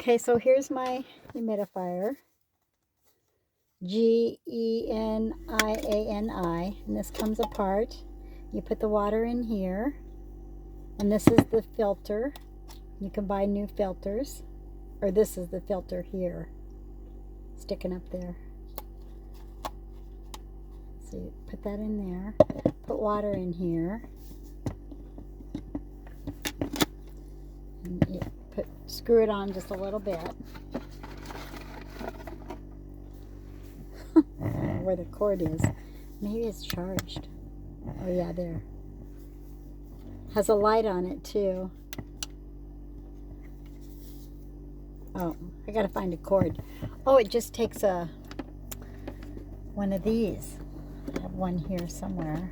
Okay, so here's my humidifier. G-E-N-I-A-N-I. And this comes apart. You put the water in here. And this is the filter. You can buy new filters. Or this is the filter here. Sticking up there. So you put that in there. Put water in here. And you screw it on just a little bit. Where the cord is. Maybe it's charged. Oh yeah, there. Has a light on it too. Oh, I gotta find a cord. Oh, it just takes one of these. I have one here somewhere.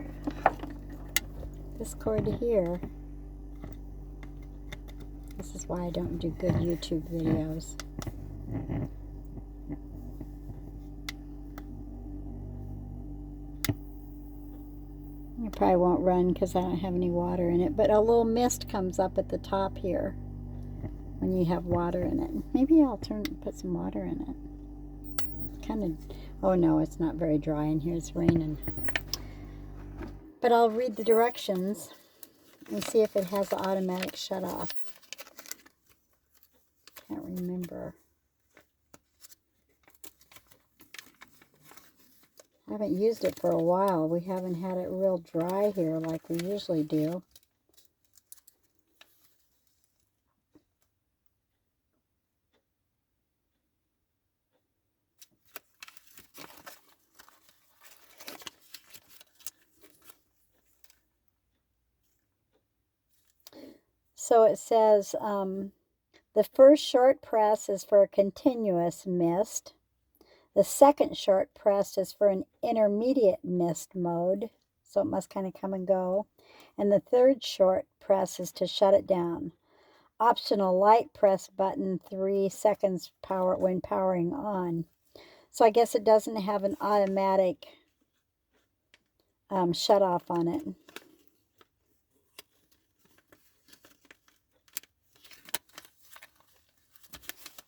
This cord here. This is why I don't do good YouTube videos. It probably won't run because I don't have any water in it, but a little mist comes up at the top here when you have water in it. Maybe I'll put some water in it. Kind of, oh no, it's not very dry in here, it's raining. But I'll read the directions and see if it has the automatic shut off. Can't remember. I haven't used it for a while. We haven't had it real dry here like we usually do. So it says the first short press is for a continuous mist. The second short press is for an intermediate mist mode, so it must kind of come and go. And the third short press is to shut it down. Optional light press button 3 seconds power when powering on. So I guess it doesn't have an automatic shut off on it.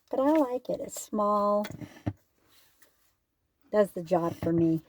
But I like it. It's small. Does the job for me.